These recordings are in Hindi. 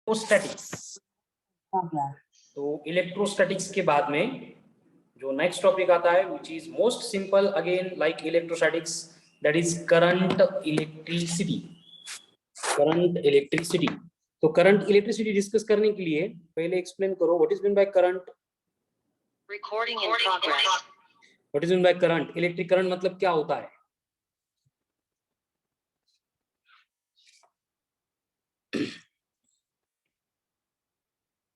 इलेक्ट्रोस्टैटिक्स। तो इलेक्ट्रोस्टैटिक्स के बाद में जो नेक्स्ट टॉपिक आता है which is most simple again like electrostatics, that is current electricity. Current electricity, तो करंट इलेक्ट्रिसिटी डिस्कस करने के लिए पहले एक्सप्लेन करो what is mean by current. Recording in progress. What is mean by current? Electric current मतलब क्या होता है?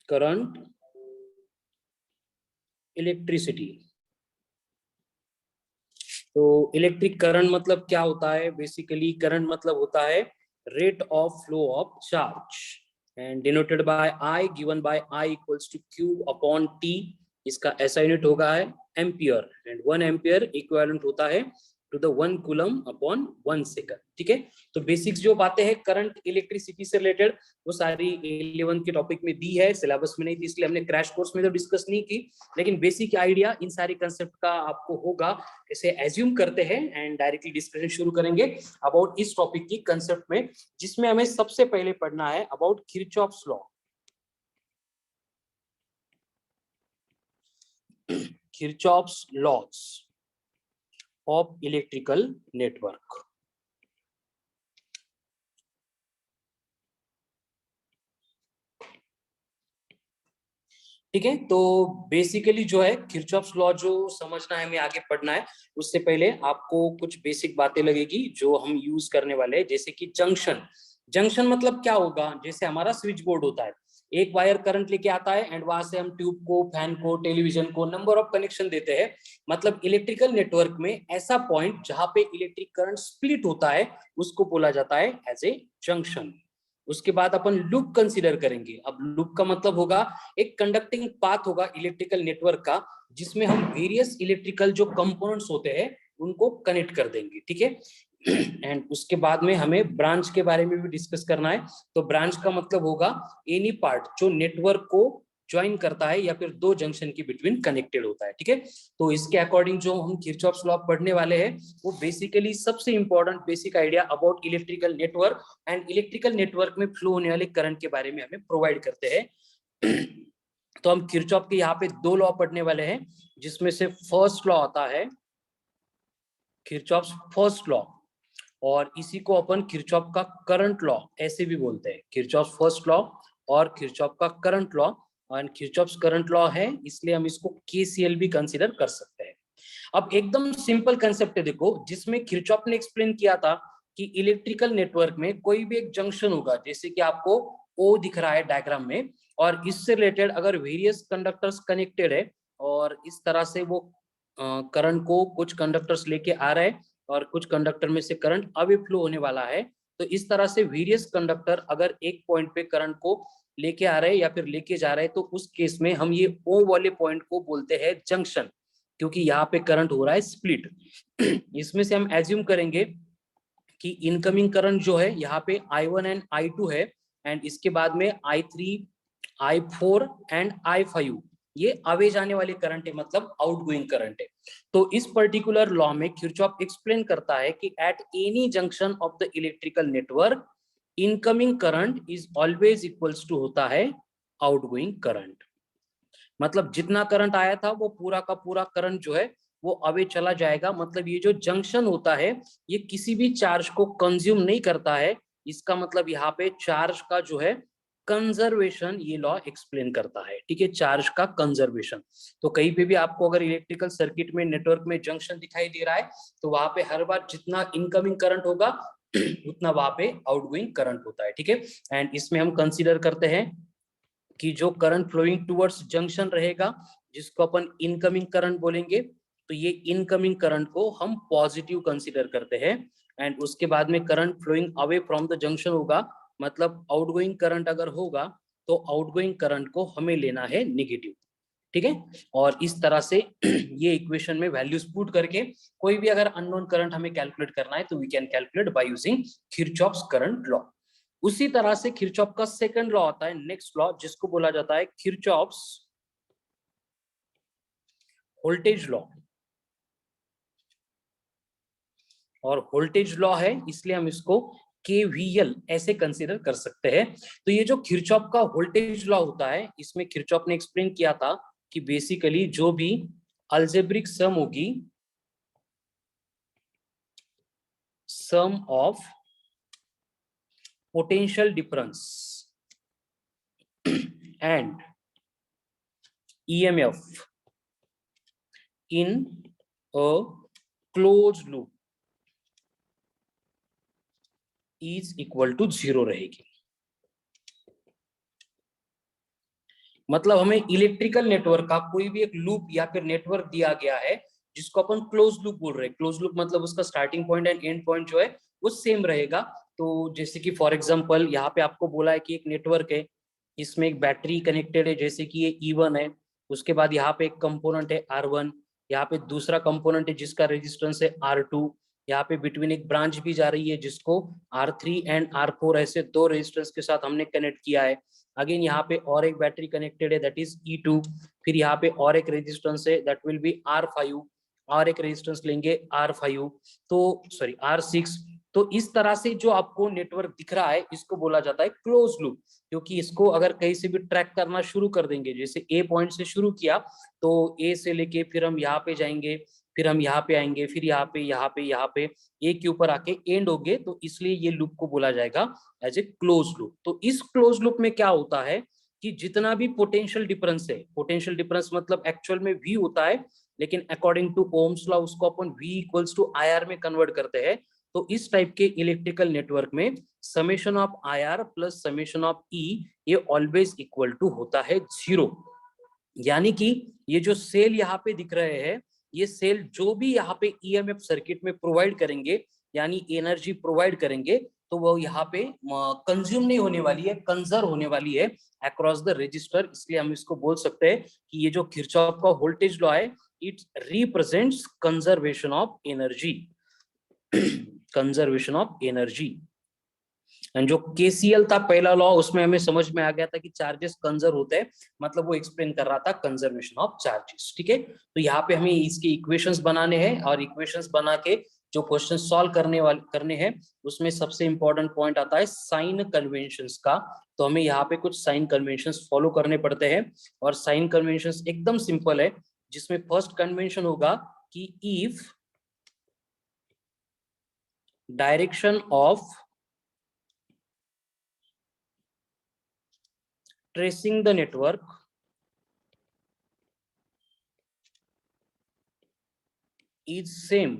करंट इलेक्ट्रिसिटी, तो इलेक्ट्रिक करंट मतलब क्या होता है? बेसिकली करंट मतलब होता है rate of flow of charge and denoted by I, given by I equals to Q upon T. इसका ऐसा यूनिट होगा है एम्पियर, एंड 1 एम्पियर इक्विवेलेंट होता है to the 1 coulomb upon 1 second. ठीक है, तो बेसिक्स जो बातें हैं करंट इलेक्ट्रिसिटी से रिलेटेड वो सारी 11 के टॉपिक में दी है, सिलेबस में नहीं थी इसलिए हमने क्रैश कोर्स में तो डिस्कस नहीं की, लेकिन बेसिक आइडिया इन सारी कंसेप्ट का आपको होगा। इसे एज्यूम करते हैं एंड डायरेक्टली डिस्कशन शुरू करेंगे अबाउट इस टॉपिक की कंसेप्ट में, जिसमें हमें सबसे पहले पढ़ना है about Kirchhoff's law. Kirchhoff's laws of electrical network. ठीक है, तो बेसिकली जो है किरचॉफ्स लॉ जो समझना है हमें आगे पढ़ना है, उससे पहले आपको कुछ बेसिक बातें लगेगी जो हम यूज करने वाले हैं, जैसे कि जंक्शन। जंक्शन मतलब क्या होगा? जैसे हमारा स्विच बोर्ड होता है, एक वायर करंट लेके आता है एंड वहां से हम ट्यूब को, फैन को, टेलीविजन को नंबर ऑफ कनेक्शन देते हैं। मतलब इलेक्ट्रिकल नेटवर्क में ऐसा पॉइंट जहां पे इलेक्ट्रिक करंट स्प्लिट होता है उसको बोला जाता है एज ए जंक्शन। उसके बाद अपन लूप कंसीडर करेंगे। अब लूप का मतलब होगा एक कंडक्टिंग पाथ होगा इलेक्ट्रिकल नेटवर्क का, जिसमें हम वेरियस इलेक्ट्रिकल जो कंपोनेंट्स होते हैं उनको कनेक्ट कर देंगे। ठीक है, एंड उसके बाद में हमें ब्रांच के बारे में भी डिस्कस करना है। तो ब्रांच का मतलब होगा एनी पार्ट जो नेटवर्क को ज्वाइन करता है या फिर दो जंक्शन के बिटवीन कनेक्टेड होता है। ठीक है, तो इसके अकॉर्डिंग जो हम किरचॉफ्स लॉ पढ़ने वाले हैं वो बेसिकली सबसे important basic idea about electrical network and electrical network में फ्लो होने वाले करंट के बारे में हमें प्रोवाइड करते हैं। तो हम किरचॉफ के यहाँ पे दो लॉ पढ़ने वाले हैं, जिसमें से फर्स्ट लॉ आता है किरचॉफ्स फर्स्ट लॉ, और इसी को अपन किरचॉफ का करंट लॉ ऐसे भी बोलते हैं। किरचॉफ फर्स्ट लॉ और किरचॉफ का करंट लॉ, और किरचॉफ्स करंट लॉ है इसलिए हम इसको केसीएल भी कंसीडर कर सकते हैं। अब एकदम सिंपल कंसेप्ट है देखो, जिसमें किरचॉफ ने एक्सप्लेन किया था कि इलेक्ट्रिकल नेटवर्क में कोई भी एक जंक्शन होगा, जैसे कि आपको ओ दिख रहा है डायग्राम में, और इससे रिलेटेड अगर वेरियस कंडक्टर्स कनेक्टेड है और इस तरह से वो करंट को कुछ कंडक्टर्स लेके आ रहे हैं और कुछ कंडक्टर में से करंट अवे फ्लो होने वाला है, तो इस तरह से वेरियस कंडक्टर अगर एक पॉइंट पे करंट को लेके आ रहे हैं या फिर लेके जा रहे हैं, तो उस केस में हम ये ओ वाले पॉइंट को बोलते हैं जंक्शन, क्योंकि यहाँ पे करंट हो रहा है स्प्लिट। इसमें से हम एज्यूम करेंगे कि इनकमिंग करंट जो है यहाँ पे I1 एंड I2 है, एंड इसके बाद में I3, I4 एंड I5 ये आवे जाने वाले करंट है, मतलब आउटगोइंग करंट है। तो इस पर्टिकुलर लॉ में किरचॉफ एक्सप्लेन करता है कि at any junction of the electrical network incoming current is always equals to होता है आउटगोइंग करंट। मतलब जितना करंट आया था वो पूरा का पूरा करंट जो है वो अवे चला जाएगा। मतलब ये जो जंक्शन होता है ये किसी भी चार्ज को कंज्यूम नहीं करता है, इसका मतलब यहाँ पे चार्ज का जो है कंजर्वेशन ये लॉ एक्सप्लेन करता है। ठीक है, चार्ज का कंजर्वेशन। तो कहीं पे भी आपको अगर इलेक्ट्रिकल सर्किट में नेटवर्क में जंक्शन दिखाई दे रहा है तो वहां पे हर बार जितना इनकमिंग करंट होगा उतना वहां पे आउटगोइंग करंट होता है। ठीक है, एंड इसमें हम कंसिडर करते हैं कि जो करंट फ्लोइंग टुवर्ड्स जंक्शन रहेगा जिसको अपन इनकमिंग करंट बोलेंगे, तो ये इनकमिंग करंट को हम पॉजिटिव कंसीडर करते हैं। एंड उसके बाद में current flowing away from the junction होगा, मतलब आउटगोइंग करंट अगर होगा तो आउटगोइंग करंट को हमें लेना है नेगेटिव। ठीक है, और इस तरह से ये इक्वेशन में वैल्यूज पुट करके कोई भी अगर अननोन करंट हमें कैलकुलेट करना है तो we can calculate by using Kirchhoff's current law. उसी तरह से किरचॉफ का सेकंड लॉ आता है, नेक्स्ट लॉ, जिसको बोला जाता है किरचॉफ्स वोल्टेज लॉ। और वोल्टेज लॉ है इसलिए हम इसको KVL ऐसे कंसीडर कर सकते हैं। तो ये जो किरचॉफ का वोल्टेज लॉ होता है, इसमें किरचॉफ ने एक्सप्लेन किया था कि बेसिकली जो भी अलजेब्रिक सम होगी, sum of potential difference and EMF in a close loop is equal to 0 रहेगी। मतलब हमें इलेक्ट्रिकल नेटवर्क का कोई भी एक लूप या फिर नेटवर्क दिया गया है जिसको अपन क्लोज लूप बोल रहे हैं। क्लोज लूप मतलब उसका starting point and and point जो है वो सेम रहेगा। तो जैसे कि फॉर एग्जांपल यहाँ पे आपको बोला है कि एक नेटवर्क है, इसमें एक बैटरी कनेक्टेड है, जैसे कि ये E1 है। उसके बाद यहाँ पे एक कंपोनेंट है R1, यहाँ पे दूसरा कंपोनेंट है जिसका रेजिस्टेंस है R2, यहाँ पे बिटवीन एक ब्रांच भी जा रही है जिसको R3 एंड R4 ऐसे दो रेजिस्टेंस के साथ हमने कनेक्ट किया है। अगेन यहाँ पे और एक बैटरी कनेक्टेड है, दैट इज E2। फिर यहाँ पे और एक रेजिस्टेंस है, दैट विल बी R5, और एक रेजिस्टेंस लेंगे R5, तो सॉरी R6। तो इस तरह से जो आपको नेटवर्क दिख रहा है इसको बोला जाता है क्लोज लूप, क्योंकि इसको अगर कहीं से भी ट्रैक करना शुरू कर देंगे, जैसे ए पॉइंट से शुरू किया तो ए से लेके फिर हम यहाँ पे जाएंगे, फिर हम यहाँ पे आएंगे, फिर यहाँ पे यहाँ पे यहाँ पे ए के ऊपर आके एंड हो गए, तो इसलिए ये लूप को बोला जाएगा एज ए क्लोज लूप। तो इस क्लोज लूप में क्या होता है कि जितना भी पोटेंशियल डिफरेंस है, पोटेंशियल डिफरेंस मतलब एक्चुअल में V होता है, लेकिन अकॉर्डिंग टू ओम्स लॉ उसको अपन V इक्वल्स टू IR में कन्वर्ट करते हैं। तो इस टाइप के इलेक्ट्रिकल नेटवर्क में summation of IR plus summation of E ये ऑलवेज इक्वल टू होता है 0। यानी कि ये जो सेल यहाँ पे दिख रहे हैं, ये सेल जो भी यहाँ पे EMF सर्किट में प्रोवाइड करेंगे, यानी एनर्जी प्रोवाइड करेंगे, तो वो यहाँ पे कंज्यूम नहीं होने वाली है, कंजर्व होने वाली है अक्रॉस द रजिस्टर। इसलिए हम इसको बोल सकते हैं कि ये जो किरचॉफ का वोल्टेज लॉ है, it represents conservation of energy, conservation of energy. And जो KCL था पहला लॉ, उसमें हमें समझ में आ गया था कि चार्जेस कंजर्व होते हैं, मतलब वो एक्सप्लेन कर रहा था कंजर्वेशन ऑफ चार्जेस। ठीक है, तो यहाँ पे हमें इसके इक्वेशंस बनाने हैं, और इक्वेशंस बना के जो क्वेश्चन सॉल्व करने हैं, उसमें सबसे इंपॉर्टेंट पॉइंट आता है साइन कन्वेंशंस का। तो हमें यहाँ पे कुछ साइन कन्वेंशंस फॉलो करने पड़ते हैं, और साइन कन्वेंशंस एकदम सिंपल है, जिसमें फर्स्ट कन्वेंशन होगा कि if direction of tracing the network is same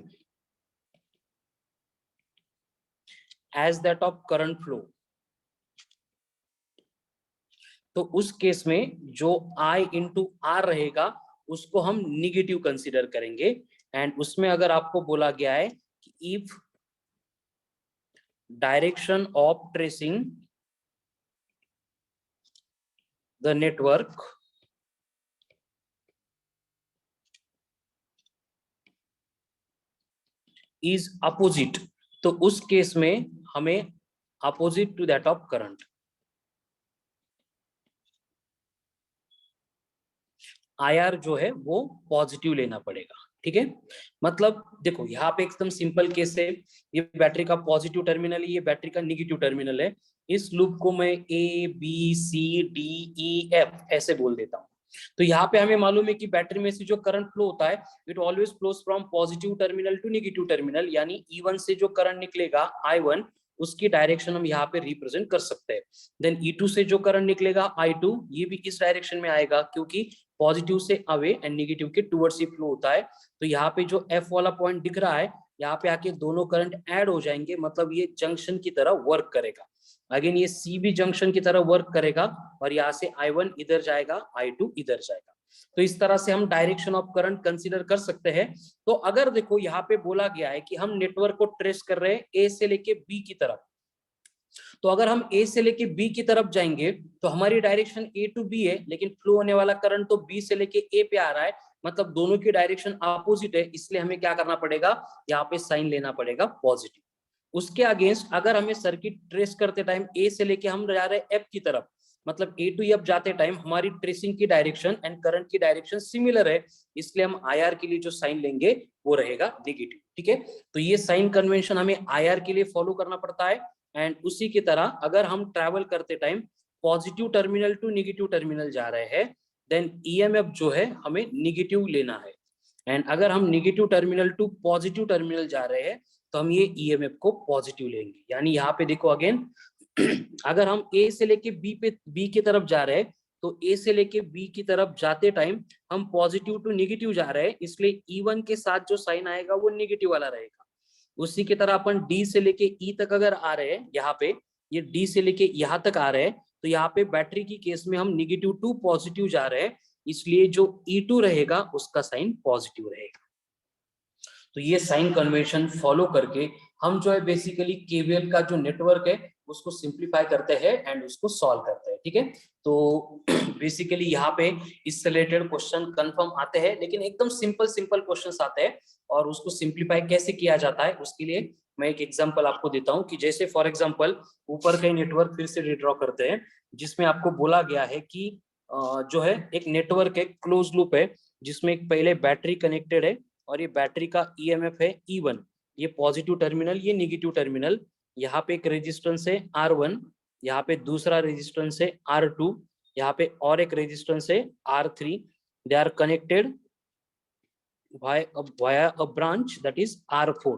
as that of current flow, तो उस केस में जो I into R रहेगा उसको हम निगेटिव कंसीडर करेंगे। एंड उसमें अगर आपको बोला गया है कि if direction of tracing the network is opposite, तो उस केस में हमें opposite to that of current, IR जो है वो पॉजिटिव लेना पड़ेगा। ठीक है, मतलब देखो यहाँ पे एकदम सिंपल केस है, ये बैटरी का पॉजिटिव टर्मिनल है, ये बैटरी का निगेटिव टर्मिनल है। इस लूप को मैं ABCDEF ऐसे बोल देता हूँ। तो यहाँ पे हमें मालूम है कि बैटरी में से जो करंट फ्लो होता है, it always flows from positive terminal to negative terminal, यानी E1 से जो करंट निकलेगा I1, उसकी डायरेक्शन हम यहाँ पे रिप्रेजेंट कर सकते हैं। देन E2 से जो करंट निकलेगा I2, ये भी इस डायरेक्शन में आएगा, क्योंकि पॉजिटिव से अवे एंड नेगेटिव के टुवर्ड्स ही फ्लो होता है। तो यहाँ पे जो F वाला पॉइंट दिख रहा है, यहाँ पे आके दोनों करंट ऐड हो जाएंगे, मतलब ये जंक्शन की तरह वर्क करेगा। अगेन ये C भी जंक्शन की तरह वर्क करेगा, और यहाँ से I1 इधर जाएगा, I2 इधर जाएगा। तो इस तरह से हम डायरेक्शन ऑफ करंट कंसीडर कर सकते हैं। तो अगर देखो यहाँ पे बोला गया है कि हम नेटवर्क को ट्रेस कर रहे हैं A से लेके B की तरफ, तो अगर हम A से लेके B की तरफ जाएंगे तो हमारी डायरेक्शन A टू B है, लेकिन फ्लो होने वाला करंट तो B से लेके A पे आ रहा है, मतलब दोनों की डायरेक्शन अपोजिट है। इसलिए हमें क्या करना पड़ेगा, यहाँ पे साइन लेना पड़ेगा पॉजिटिव। उसके अगेंस्ट अगर हमें सर्किट ट्रेस करते टाइम A से लेके हम जा रहे हैं F की तरफ, मतलब A टू F जाते टाइम हमारी ट्रेसिंग की डायरेक्शन एंड करंट की डायरेक्शन सिमिलर है, इसलिए हम IR के लिए जो साइन लेंगे वो रहेगा नेगेटिव। ठीक है, तो ये साइन कन्वेंशन हमें IR के लिए फॉलो करना पड़ता है, एंड उसी की तरह अगर हम ट्रैवल करते time positive terminal to negative terminal जा रहे हैं, देन ईएमएफ जो है हमें निगेटिव लेना है। एंड अगर हम negative terminal to positive terminal जा रहे हैं तो हम ये ईएमएफ को पॉजिटिव लेंगे। यानी यहाँ पे देखो अगेन अगर हम ए से लेके बी की तरफ जा रहे हैं तो ए से लेके बी की तरफ जाते टाइम हम पॉजिटिव टू निगेटिव जा रहे हैं, इसलिए E1 के साथ जो साइन आएगा वो निगेटिव वाला रहेगा। उसी की तरह अपन डी से लेके ई तक अगर आ रहे हैं, यहाँ पे ये डी से लेके यहाँ तक आ रहे हैं, तो यहाँ पे बैटरी की केस में हम निगेटिव टू पॉजिटिव जा रहे हैं, इसलिए जो E2 रहेगा उसका साइन पॉजिटिव रहेगा। तो ये साइन कन्वेंशन फॉलो करके हम जो है बेसिकली केवीएल का जो नेटवर्क है उसको सिंप्लीफाई करते हैं एंड उसको सॉल्व करते हैं। ठीक है, तो बेसिकली यहाँ पे इससे रिलेटेड क्वेश्चन कंफर्म आते हैं, लेकिन एकदम सिंपल क्वेश्चंस आते हैं और उसको सिंप्लीफाई कैसे किया जाता है उसके लिए मैं एक एग्जांपल आपको देता हूँ कि जैसे फॉर एग्जांपल ऊपर का नेटवर्क फिर से रिड्रॉ करते हैं, जिसमें आपको बोला गया है कि जो है एक नेटवर्क है, क्लोज लूप है, जिसमें एक पहले बैटरी कनेक्टेड है और ये बैटरी का ईएमएफ है E1, ये पॉजिटिव टर्मिनल, ये निगेटिव टर्मिनल, यहाँ पे एक रेजिस्टेंस है R1, यहाँ पे दूसरा रेजिस्टेंस है R2, यहाँ पे और एक रेजिस्टेंस है R3, they are connected via a branch that is R4,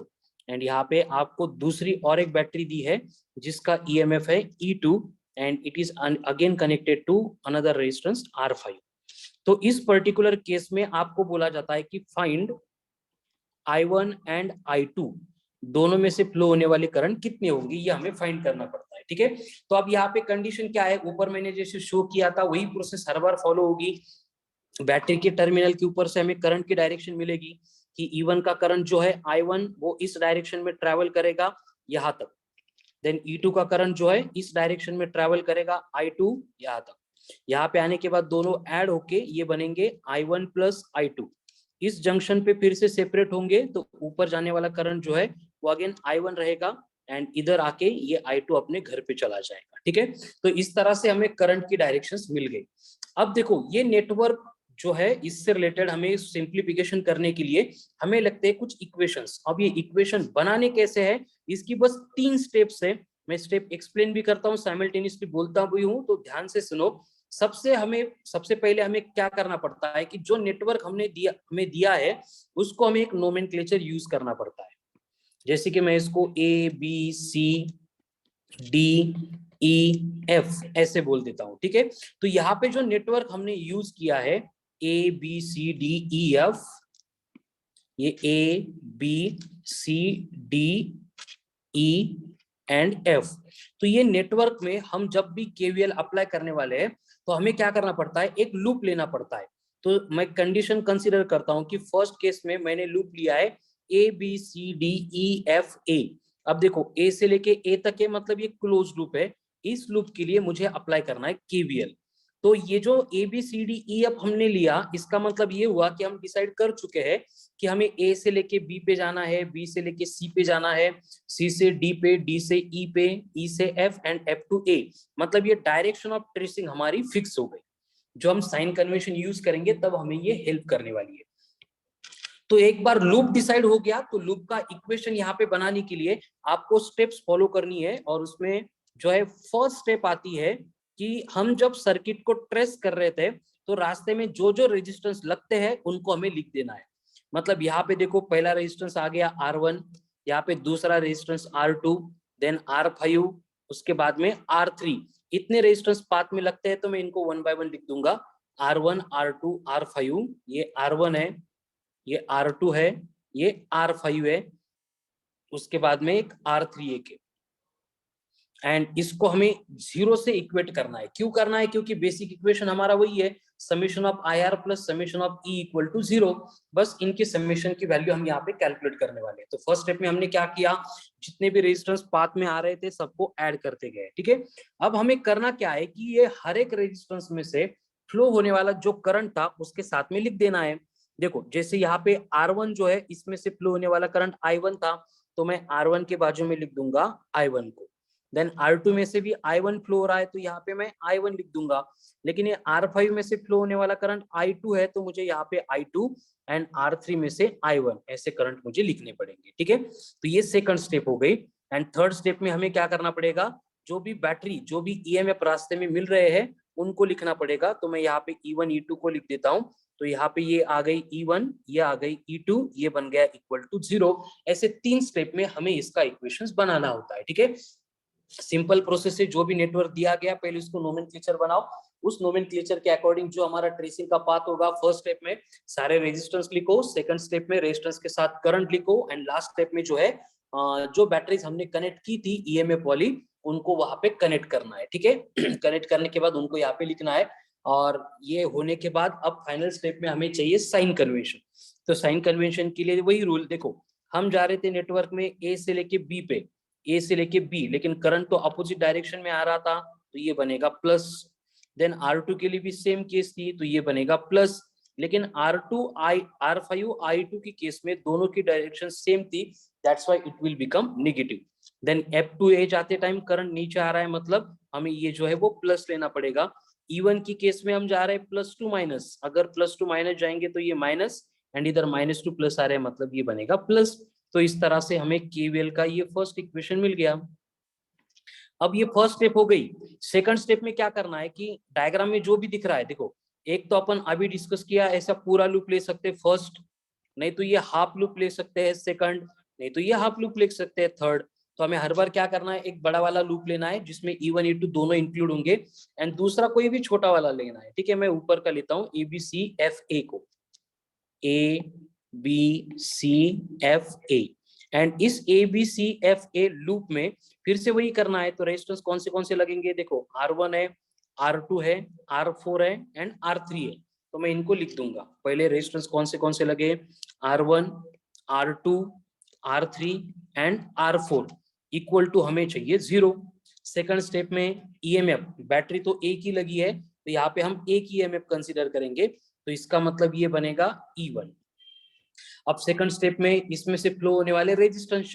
and यहाँ पे आपको दूसरी और एक बैटरी दी है जिसका ईएमएफ है E2 and it is again connected to another resistance R5। तो इस पर्टिकुलर केस में आपको बोला जाता है कि फाइंड I1 एंड I2 दोनों में से फ्लो होने वाले करंट कितने होंगे, ये हमें फाइंड करना पड़ता है। ठीक है, तो अब यहाँ पे कंडीशन क्या है, ऊपर मैंने जैसे शो किया था वही प्रोसेस हर बार फॉलो होगी। बैटरी के टर्मिनल के ऊपर से हमें करंट की डायरेक्शन मिलेगी कि E1 का करंट जो है I1 वो इस डायरेक्शन में ट्रेवल करेगा यहाँ तक, देन E2 का करंट जो है इस डायरेक्शन में ट्रेवल करेगा I2 यहाँ तक। यहाँ पे आने के बाद दोनों ऐड होके ये बनेंगे I1 प्लस I2, इस जंक्शन पे फिर से सेपरेट होंगे तो ऊपर जाने वाला करंट जो है वो अगेन I1 रहेगा एंड इधर आके ये I2 अपने घर पे चला जाएगा। ठीक है, तो इस तरह से हमें करंट की डायरेक्शंस मिल गई। अब देखो ये नेटवर्क जो है इससे रिलेटेड हमें सिंप्लीफिकेशन करने के लिए हमें लगते हैं कुछ इक्वेशंस। अब ये इक्वेशन बनाने कैसे है, इसकी बस 3 स्टेप्स है, मैं स्टेप एक्सप्लेन भी करता हूँ साइमल्टेनियसली बोलता भी हूँ, तो ध्यान से सुनो। सबसे पहले हमें क्या करना पड़ता है कि जो नेटवर्क हमें दिया है उसको हमें एक नोमेनक्लेचर यूज करना पड़ता है। जैसे कि मैं इसको ABCDEF ऐसे बोल देता हूँ। ठीक है, तो यहाँ पे जो नेटवर्क हमने यूज किया है ABCDEF, ये ABCDE एंड F, तो ये नेटवर्क में हम जब भी KVL अप्लाई करने वाले हैं तो हमें क्या करना पड़ता है, एक लूप लेना पड़ता है। तो मैं कंडीशन कंसीडर करता हूं कि फर्स्ट केस में मैंने लूप लिया है ABCDEFA। अब देखो A से लेके A तक है, मतलब ये क्लोज लूप है, इस लूप के लिए मुझे अप्लाई करना है KVL। तो ये जो ABCDEF हमने लिया, इसका मतलब ये हुआ कि हम डिसाइड कर चुके हैं कि हमें A से लेके B पे जाना है, B से लेके C पे जाना है, C से D पे, D से E पे, E से F and F to A, मतलब ये डायरेक्शन ऑफ ट्रेसिंग हमारी फिक्स हो गई। जो हम साइन कन्वेंशन यूज करेंगे तब हमें ये हेल्प करने वाली है। तो एक बार लूप डिसाइड हो गया तो लूप का इक्वेशन यहाँ पे बनाने के लिए आपको स्टेप्स फॉलो करनी है, और उसमें जो है फर्स्ट स्टेप आती है कि हम जब सर्किट को ट्रेस कर रहे थे तो रास्ते में जो जो रेजिस्टेंस लगते हैं उनको हमें लिख देना है। मतलब यहाँ पे देखो पहला रेजिस्टेंस आ गया R1, यहाँ पे दूसरा रेजिस्टेंस R2, देन R5, उसके बाद में R3, इतने रेजिस्टेंस पाथ में लगते हैं तो मैं इनको 1 बाय 1 लिख दूंगा। R1, R2, R5, ये R1 है, ये R2 है, ये R5 है, उसके बाद में एक R3 एक है, एंड इसको हमें 0 से इक्वेट करना है। क्यों करना है, क्योंकि बेसिक इक्वेशन हमारा वही है, summation of IR plus summation of E equal to 0। बस इनके समेशन की वैल्यू हम यहाँ पे कैलकुलेट करने वाले हैं। तो फर्स्ट स्टेप में हमने क्या किया, जितने भी रेजिस्टेंस पाथ में आ रहे थे सबको ऐड करते गए। ठीक है, अब हमें करना क्या है कि ये हर एक रेजिस्टेंस में से फ्लो होने वाला जो करंट था उसके साथ में लिख देना है। देखो जैसे यहाँ पे R1 जो है इसमें से फ्लो होने वाला करंट I1 था, तो मैं R1 के बाजू में लिख दूंगा I1 को। देन R2 में से भी I1 फ्लो हो रहा है तो यहाँ पे मैं I1 लिख दूंगा, लेकिन ये R5 में से फ्लो होने वाला करंट I2 है तो मुझे यहाँ पे I2, एंड R3 में से I1, ऐसे करंट मुझे लिखने पड़ेंगे। ठीक है, तो ये सेकंड स्टेप हो गई। एंड थर्ड स्टेप में हमें क्या करना पड़ेगा, जो भी बैटरी, जो भी ईएमएफ रास्ते में मिल रहे हैं उनको लिखना पड़ेगा। तो मैं यहाँ पे E1 E2 को लिख देता हूँ। तो यहाँ पे ये आ गई E1, ये आ गई E2, ये बन गया इक्वल टू 0। ऐसे 3 स्टेप में हमें इसका इक्वेशंस बनाना होता है। ठीक है, सिंपल प्रोसेस है। जो भी नेटवर्क दिया गया पहले उसको नोमेनक्लेचर बनाओ, उस नोमेनक्लेचर के अकॉर्डिंग जो हमारा ट्रेसिंग का पाथ होगा, फर्स्ट स्टेप में सारे रेजिस्टेंस लिखो, सेकंड स्टेप में रेजिस्टेंस के साथ करंट लिखो, एंड लास्ट स्टेप में जो है जो बैटरीज हमने कनेक्ट की थी ईएमएफ वाली उनको वहां पे कनेक्ट करना है। ठीक है, कनेक्ट करने के बाद उनको यहाँ पे लिखना है। और ये होने के बाद अब फाइनल स्टेप में हमें चाहिए साइन कन्वेंशन। तो साइन कन्वेंशन के लिए वही रूल, देखो हम जा रहे थे नेटवर्क में ए से लेके बी पे, ए से लेके बी, लेकिन करंट तो अपोजिट डायरेक्शन में आ रहा था, तो ये बनेगा प्लस। देन R2 के लिए भी सेम केस थी, तो ये बनेगा प्लस। लेकिन R5 I2 की केस में दोनों की डायरेक्शन सेम थी, that's why it will become negative. Then F2A जाते टाइम करंट नीचे आ रहा है, मतलब हमें ये जो है वो प्लस लेना पड़ेगा। E1 की केस में हम जा रहे हैं प्लस टू माइनस, अगर प्लस टू माइनस जाएंगे तो ये माइनस, एंड इधर माइनस टू प्लस आ रहे हैं, मतलब ये बनेगा प्लस। तो इस तरह से हमें केवीएल का ये फर्स्ट इक्वेशन मिल गया। अब ये फर्स्ट स्टेप हो गई। सेकंड स्टेप में क्या करना है कि डायग्राम में जो भी दिख रहा है, देखो एक तो अपन अभी डिस्कस किया, ऐसा पूरा लूप ले सकते हैं फर्स्ट, नहीं तो ये हाफ लूप ले सकते हैं सेकंड, नहीं तो ये हाफ लूप ले सकते हैं थर्ड। तो हमें हर बार क्या करना है, एक बड़ा वाला लूप लेना है जिसमें E1 E2 दोनों इंक्लूड होंगे, एंड दूसरा कोई भी छोटा वाला लेना है। ठीक है, मैं ऊपर का लेता हूँ ABCFA को, ABCFA, एंड इस ABCFA लूप में फिर से वही करना है। तो रेजिस्टेंस कौन से लगेंगे, देखो R1 है, R2 है, R4 है एंड R3 है। तो मैं इनको लिख दूंगा। पहले रेजिस्टेंस कौन से लगे, R1, R2, R3 and R4 equal to हमें चाहिए 0। सेकंड स्टेप में EMF, बैटरी तो एक ही लगी है, तो यहाँ पे हम एक EMF कंसीडर करेंगे, तो इसका मतलब ये बनेगा E1। अब सेकंड स्टेप में इसमें से फ्लो होने वाले रेजिस्टेंस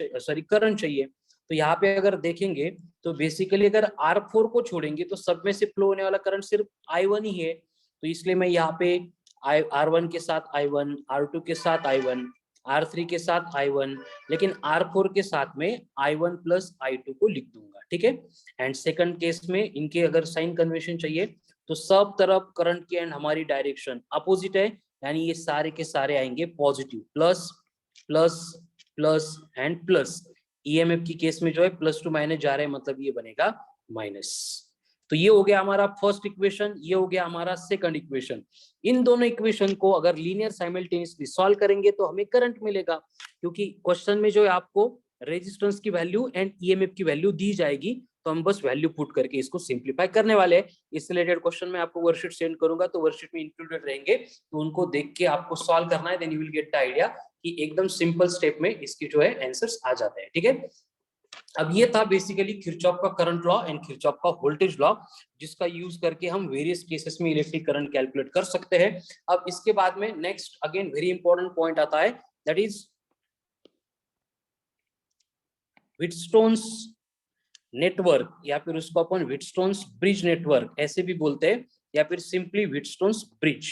करंट चाहिए। तो यहाँ पे अगर देखेंगे तो बेसिकली अगर R4 को छोड़ेंगे तो सब में से फ्लो होने वाला करंट सिर्फ I1 ही है। तो इसलिए मैं यहाँ पे R1 के साथ I1, R2 के साथ I1, R3 के साथ I1, लेकिन R4 के साथ में I1 प्लस I2 को लिख दूंगा। ठीक है, एंड सेकंड केस में इनके अगर साइन कन्वेंशन चाहिए तो सब तरफ करंट की एंड हमारी डायरेक्शन अपोजिट है, यानी ये सारे के सारे आएंगे positive, plus plus plus and plus. EMF की केस में जो है प्लस टू माइनस जा रहे हैं, मतलब ये बनेगा माइनस। तो ये हो गया हमारा फर्स्ट इक्वेशन, ये हो गया हमारा सेकंड इक्वेशन। इन दोनों इक्वेशन को अगर लीनियर साइमल्टेनियसली सॉल्व करेंगे तो हमें करंट मिलेगा, क्योंकि क्वेश्चन में जो है आपको रेजिस्टेंस की वैल्यू एंड ईएमएफ की वैल्यू दी जाएगी, तो हम बस वैल्यू पुट करके इसको सिंप्लीफाई करने वाले हैं। इससे रिलेटेड क्वेश्चन मैं आपको वर्कशीट सेंड करूंगा, तो वर्कशीट में इंक्लूडेड रहेंगे, तो उनको देख के आपको सॉल्व करना है, then you will get the idea कि एकदम सिंपल स्टेप में इसकी जो है आंसर्स आ जाते हैं। ठीक है, अब ये था बेसिकली किरचॉफ का करंट लॉ एंड किरचॉफ का वोल्टेज लॉ, जिसका यूज करके हम वेरियस केसेस में इलेक्ट्रिक करंट कैलकुलेट कर सकते हैं। अब इसके बाद में next again very important point आता है, दैट इज व्हिटस्टोन्स नेटवर्क, या फिर उसको अपन व्हिटस्टोन्स ब्रिज नेटवर्क ऐसे भी बोलते हैं, या फिर सिंपली व्हिटस्टोन्स ब्रिज।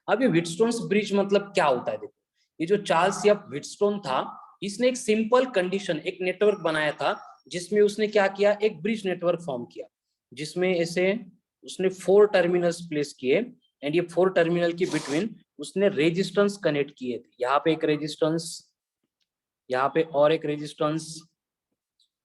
अब ये व्हिटस्टोन्स ब्रिज मतलब क्या होता है, देखो ये जो चार्ल्स या व्हिटस्टोन था, इसने एक सिंपल कंडीशन, एक नेटवर्क बनाया था, जिसमें उसने क्या किया, एक ब्रिज नेटवर्क फॉर्म किया, जिसमें ऐसे उसने 4 टर्मिनल्स प्लेस किए, एंड ये 4 टर्मिनल के बिटवीन उसने रेजिस्टेंस कनेक्ट किए थे। यहाँ पे एक रेजिस्टेंस, यहाँ पे और एक रेजिस्टेंस,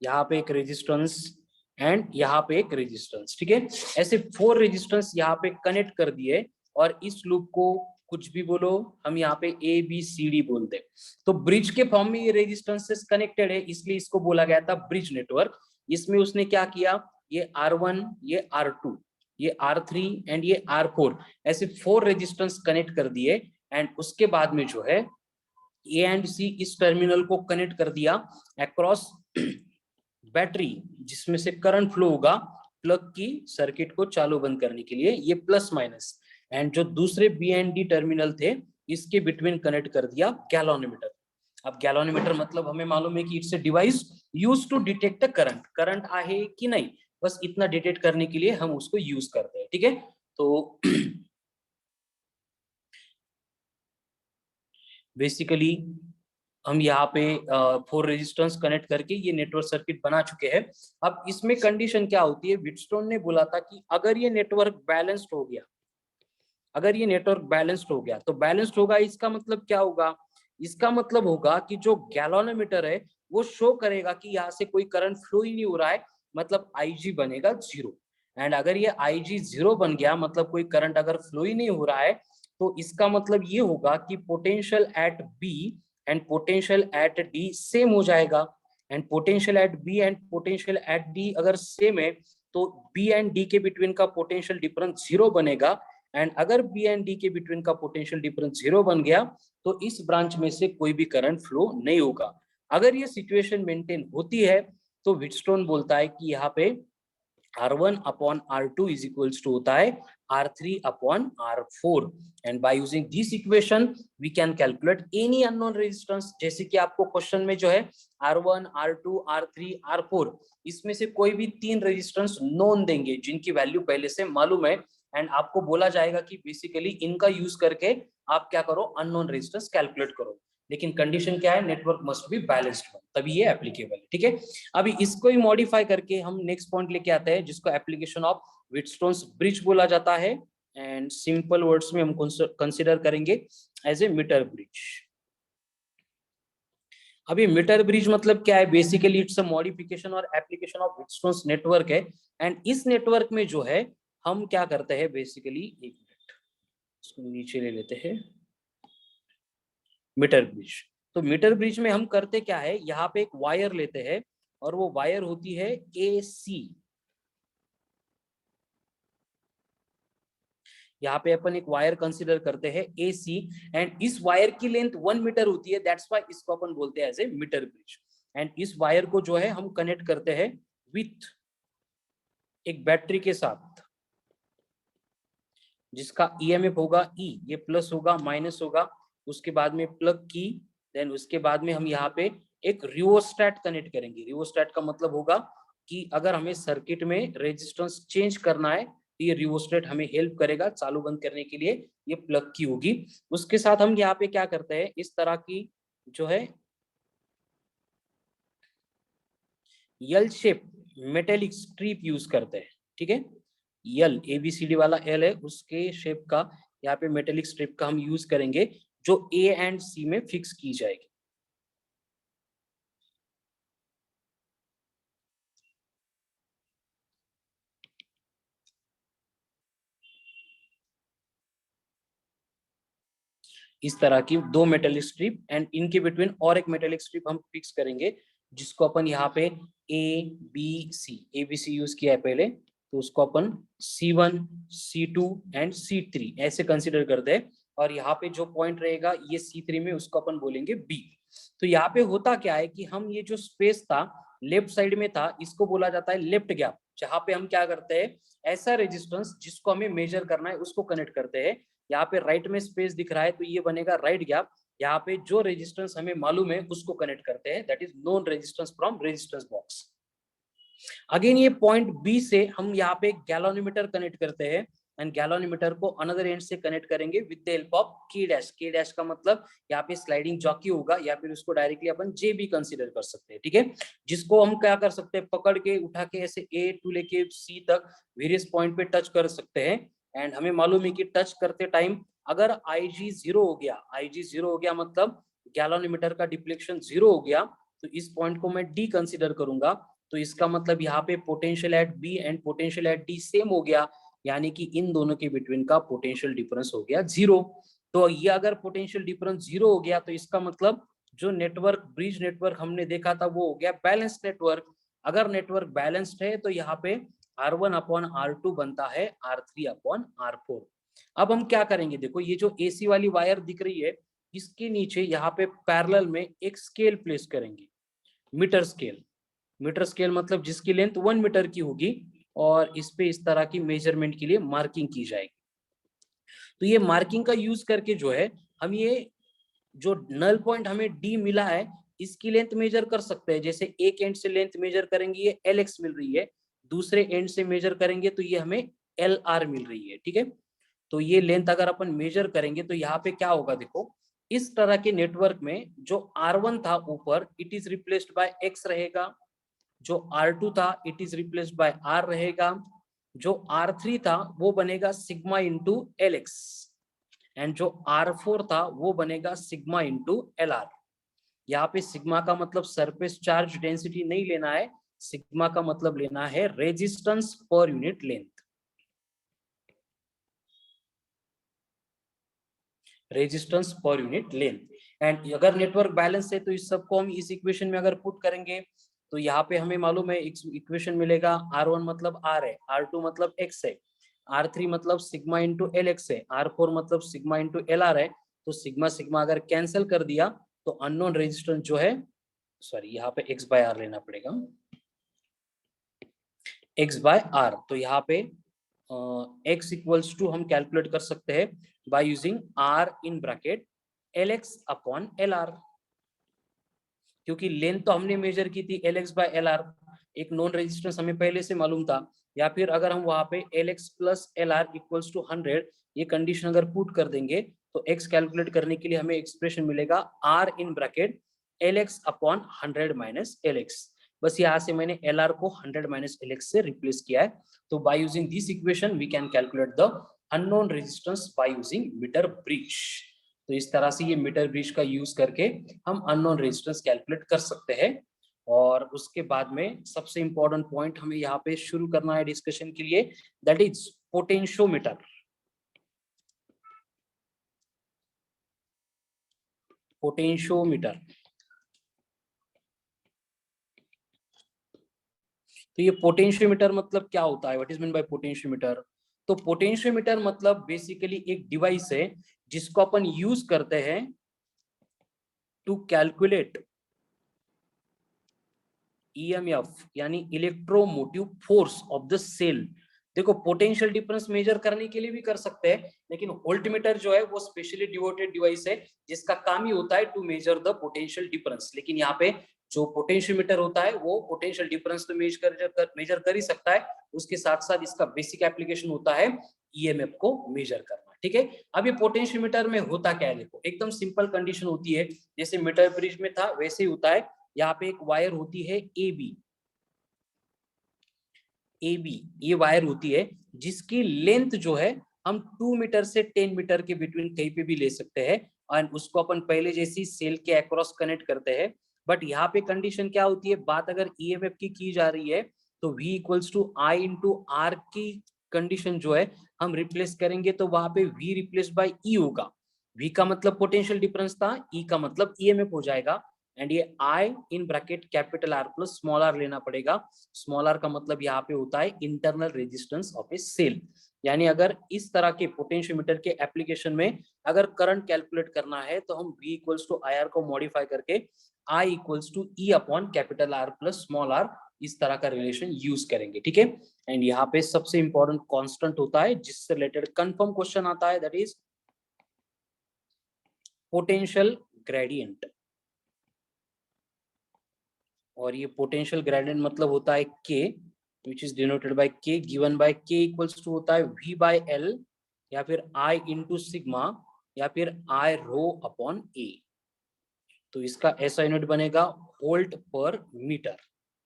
यहाँ पे एक रेजिस्टेंस एंड यहाँ पे एक रेजिस्टेंस। ठीक है, ऐसे 4 रेजिस्टेंस यहाँ पे कनेक्ट कर दिए, और इस लूप को कुछ भी बोलो, हम यहाँ पे ABCD बोलते हैं। तो ब्रिज के फॉर्म में ये रेजिस्टेंसेस कनेक्टेड है, इसलिए इसको बोला गया था ब्रिज नेटवर्क। इसमें उसने क्या किया, ये R1, ये R2, ये R3 एंड ये R4, ऐसे 4 रेजिस्टेंस कनेक्ट कर दिए, एंड उसके बाद में जो है A एंड C इस टर्मिनल को कनेक्ट कर दिया अक्रॉस बैटरी, जिसमें से करंट फ्लो होगा प्लग की सर्किट को चालू बंद करने के लिए, ये प्लस माइनस, एंड जो दूसरे B एंड D टर्मिनल थे इसके बिटवीन कनेक्ट कर दिया गैलोनोमीटर। अब गैलोनोमीटर मतलब हमें मालूम है कि it's a device used to detect the current, current आहे कि नहीं, बस इतना डिटेक्ट करने के लिए हम उसको यूज करते हैं। ठीक है, तो बेसिकली हम यहाँ पे 4 रेजिस्टेंस कनेक्ट करके ये नेटवर्क सर्किट बना चुके हैं। अब इसमें कंडीशन क्या होती है, व्हीटस्टोन ने बोला था कि अगर ये नेटवर्क बैलेंस्ड हो गया, अगर ये नेटवर्क बैलेंस्ड हो गया, तो बैलेंस्ड होगा इसका मतलब क्या होगा, इसका मतलब होगा कि जो गैलोनोमीटर है वो शो करेगा कि यहाँ से कोई करंट फ्लो ही नहीं हो रहा है, मतलब IG बनेगा 0। एंड अगर ये IG 0 बन गया, मतलब कोई करंट अगर फ्लो ही नहीं हो रहा है, तो इसका मतलब ये होगा कि potential at B and potential at D same हो जाएगा। And potential at B and potential at D अगर सेम है, तो B एंड D के बिटवीन का पोटेंशियल डिफरेंस 0 बनेगा। एंड अगर बी एंड डी के बिटवीन का पोटेंशियल डिफरेंस 0 बन गया, तो इस ब्रांच में से कोई भी करंट फ्लो नहीं होगा। अगर ये सिचुएशन मेंटेन होती है, तो व्हीटस्टोन बोलता है कि यहाँ पे R1 upon R2 is equals to होता है R3 upon R4 and by using this equation we can calculate any unknown resistance। जैसे कि आपको क्वेश्चन में जो है R1, R2, R3, R4 इसमें से कोई भी 3 रेजिस्टेंस नोन देंगे जिनकी वैल्यू पहले से मालूम है, एंड आपको बोला जाएगा कि बेसिकली इनका यूज करके आप क्या करो, अननोन रेजिस्टेंस कैलकुलेट करो। लेकिन कंडीशन क्या है, नेटवर्क मस्ट बी बैलेंस्ड, तभी ये एप्लीकेबल है। ठीक है, अभी इसको ही मॉडिफाई करके हम नेक्स्ट पॉइंट लेके आते हैं जिसको एप्लीकेशन ऑफ व्हीटस्टोन्स ब्रिज बोला जाता है, एंड सिंपल वर्ड्स में हम कंसीडर करेंगे एज ए मीटर ब्रिज। अभी मीटर ब्रिज मतलब क्या है, बेसिकली इट्स अ मॉडिफिकेशन और एप्लीकेशन ऑफ व्हीटस्टोन्स नेटवर्क है। एंड इस नेटवर्क में जो है हम क्या करते हैं, बेसिकली एक मिनट इसको नीचे ले लेते हैं, मीटर ब्रिज। तो मीटर ब्रिज में हम करते क्या है, यहाँ पे एक वायर लेते हैं और वो वायर होती है AC। यहाँ पे अपन एक वायर कंसीडर करते हैं AC, एंड इस वायर की लेंथ 1 मीटर होती है, दैट्स व्हाई इसको अपन बोलते हैं as a metre bridge. And इस वायर को जो है हम कनेक्ट करते हैं विथ एक बैटरी के साथ, जिसका EMF होगा E, ये प्लस होगा माइनस होगा, उसके बाद में प्लग की, देन उसके बाद में हम यहाँ पे एक रिओस्टेट कनेक्ट करेंगे। रिओस्टेट का मतलब होगा कि अगर हमें सर्किट में रेजिस्टेंस चेंज करना है, तो ये रिओस्टेट हमें हेल्प करेगा चालू बंद करने के लिए, ये प्लग की होगी। उसके साथ हम यहाँ पे क्या करते हैं, इस तरह की जो है यल शेप मेटेलिक स्ट्रिप यूज करते हैं। ठीक है, यल ABCD वाला L है, उसके शेप का यहाँ पे मेटेलिक स्ट्रिप का हम यूज करेंगे, जो A एंड C में फिक्स की जाएगी। इस तरह की 2 मेटेलिक स्ट्रिप, एंड इनके बिटवीन और एक मेटेलिक स्ट्रिप हम फिक्स करेंगे, जिसको अपन यहाँ पे ABC यूज किया है पहले, तो उसको अपन C1, C2 एंड C3 ऐसे कंसिडर करते हैं। और यहाँ पे जो पॉइंट रहेगा ये C3 में, उसको अपन बोलेंगे B। तो यहाँ पे होता क्या है कि हम ये जो स्पेस था लेफ्ट साइड में था, इसको बोला जाता है लेफ्ट गैप, जहाँ पे हम क्या करते हैं, ऐसा रेजिस्टेंस जिसको हमें मेजर करना है उसको कनेक्ट करते हैं। यहाँ पे राइट में स्पेस दिख रहा है तो ये बनेगा राइट गैप। यहाँ पे जो रेजिस्टेंस हमें मालूम है उसको कनेक्ट करते हैं, that is known resistance from resistance box. Again ये पॉइंट B से हम यहाँ पे गैलोनोमीटर कनेक्ट करते हैं, एंड गैलोनोमीटर को अनदर एंड से कनेक्ट करेंगे with the help of K dash. K dash का मतलब यहाँ पे स्लाइडिंग जॉकी होगा, या फिर उसको डायरेक्टली अपन J भी कंसीडर कर सकते हैं। ठीक है, जिसको हम क्या कर सकते हैं, पकड़ के उठा के ऐसे A टू लेके C तक वेरियस पॉइंट पे टच कर सकते हैं। एंड हमें मालूम है कि टच करते टाइम अगर IG 0 हो गया, IG 0 हो गया मतलब गैलोनोमीटर का डिफ्लेक्शन 0 हो गया, तो इस पॉइंट को मैं D कंसीडर करूंगा। तो इसका मतलब यहाँ पे potential at B and potential at D same हो गया, यानी कि इन दोनों के बिटवीन का पोटेंशियल डिफरेंस हो गया 0। तो ये अगर पोटेंशियल डिफरेंस 0 हो गया, तो इसका मतलब जो नेटवर्क ब्रिज नेटवर्क हमने देखा था वो हो गया बैलेंस्ड नेटवर्क। अगर नेटवर्क बैलेंस्ड है तो यहाँ पे R1 अपॉन R2 बनता है R3 अपॉन R4। अब हम क्या करेंगे, देखो ये जो AC वाली वायर दिख रही है, इसके नीचे यहाँ पे पैरेलल में एक स्केल प्लेस करेंगे, मीटर स्केल। मीटर स्केल मतलब जिसकी लेंथ 1 मीटर की होगी, और इस पे इस तरह की मेजरमेंट के लिए मार्किंग की जाएगी। तो ये मार्किंग का यूज करके जो है हम ये जो नल पॉइंट हमें D मिला है इसकी लेंथ मेजर कर सकते हैं। जैसे एक एंड से लेंथ मेजर करेंगे ये LX मिल रही है, दूसरे एंड से मेजर करेंगे तो ये हमें LR मिल रही है। ठीक है, तो ये लेंथ अगर अपन मेजर करेंगे तो यहाँ पे क्या होगा, देखो इस तरह के नेटवर्क में जो R1 था ऊपर, it is replaced by X रहेगा, जो R2 था it is replaced by R रहेगा, जो R3 था वो बनेगा सिग्मा इंटू LX, एंड जो R4 था वो बनेगा सिग्मा इंटू LR। यहाँ पे सिग्मा का मतलब सरफेस चार्ज डेंसिटी नहीं लेना है, सिग्मा का मतलब लेना है resistance per unit length, resistance per unit length. And अगर नेटवर्क बैलेंस है तो इस सबको हम इस इक्वेशन में अगर पुट करेंगे तो यहाँ पे हमें मालूम है इक्वेशन मिलेगा, R1 मतलब R है, R2 मतलब X है, R3 मतलब सिग्मा इंटू LX है, R4 मतलब सिग्मा इंटू LR है। तो सिग्मा सिग्मा अगर कैंसिल कर दिया तो अननोन रेजिस्टेंस जो है, सॉरी यहाँ पे X बाय R लेना पड़ेगा, X बाय R। तो यहाँ पे X इक्वल्स टू हम कैलकुलेट कर सकते हैं by using R in bracket LX upon LR, क्योंकि लेंथ तो हमने मेजर की थी LX बाय LR, एक नॉन रेजिस्टेंस हमें पहले से मालूम था। या फिर अगर हम वहां पे LX plus LR equals to 100 ये कंडीशन अगर पुट कर देंगे तो X कैलकुलेट करने के लिए हमें एक्सप्रेशन मिलेगा R in bracket LX upon 100 minus LX। बस यहाँ से मैंने LR को 100 माइनस LX से रिप्लेस किया है। तो by using this equation we can calculate the unknown resistance by using metre bridge. तो इस तरह से ये मीटर ब्रिज का यूज करके हम अननोन रेजिस्टेंस कैलकुलेट कर सकते हैं। और उसके बाद में सबसे इंपॉर्टेंट पॉइंट हमें यहाँ पे शुरू करना है डिस्कशन के लिए, दैट इज पोटेंशियोमीटर। पोटेंशियोमीटर, तो ये पोटेंशियोमीटर मतलब क्या होता है, what is mean by potentiometer? तो पोटेंशियोमीटर मतलब बेसिकली एक डिवाइस है जिसको अपन यूज करते हैं टू कैलकुलेट EMF यानी electromotive force of the cell. देखो पोटेंशियल डिफरेंस मेजर करने के लिए भी कर सकते हैं, लेकिन वोल्टमीटर जो है वो स्पेशली डिवोटेड डिवाइस है जिसका काम ही होता है to measure the potential difference. लेकिन यहाँ पे जो पोटेंशियोमीटर होता है वो पोटेंशियल डिफरेंस तो मेजर कर ही सकता है, उसके साथ साथ इसका बेसिक एप्लीकेशन होता है EMF को मेजर करना। ठीक है, अब ये पोटेंशियोमीटर में होता क्या है, देखो एकदम सिंपल कंडीशन होती है, जैसे मीटर ब्रिज में था वैसे ही होता है। यहाँ पे एक वायर होती है AB, ये वायर होती है जिसकी लेंथ जो है हम 2 मीटर से 10 मीटर के बिटवीन कहीं पे भी ले सकते हैं, और उसको अपन पहले जैसी सेल के अक्रॉस कनेक्ट करते हैं। बट यहाँ पे कंडीशन क्या होती है, बात अगर EMF की जा रही है तो V equals to I into R की कंडीशन जो है हम रिप्लेस करेंगे तो वहां पे V रिप्लेस बाय E होगा। V का मतलब पोटेंशियल डिफरेंस था, E का मतलब EMF हो जाएगा, एंड ये I in bracket capital R plus small r लेना पड़ेगा। स्मॉल r का मतलब यहाँ पे होता है internal resistance of a cell. यानी अगर इस तरह के पोटेंशियोमीटर के एप्लीकेशन में अगर करंट कैलकुलेट करना है तो हम V इक्वल्स टू IR को मॉडिफाई करके I equals to E upon capital R plus small r इस तरह का रिलेशन यूज करेंगे। ठीक है, एंड यहाँ पे सबसे इंपॉर्टेंट कांस्टेंट होता है जिससे रिलेटेड कंफर्म क्वेश्चन आता है, दैट इज पोटेंशियल ग्रेडियंट। और ये पोटेंशियल ग्रेडियंट मतलब होता है K which is denoted by K, given by K equals to होता है V by L या फिर I into सिग्मा या फिर I रो अपॉन A। तो इसका ऐसा यूनिट बनेगा वोल्ट पर मीटर।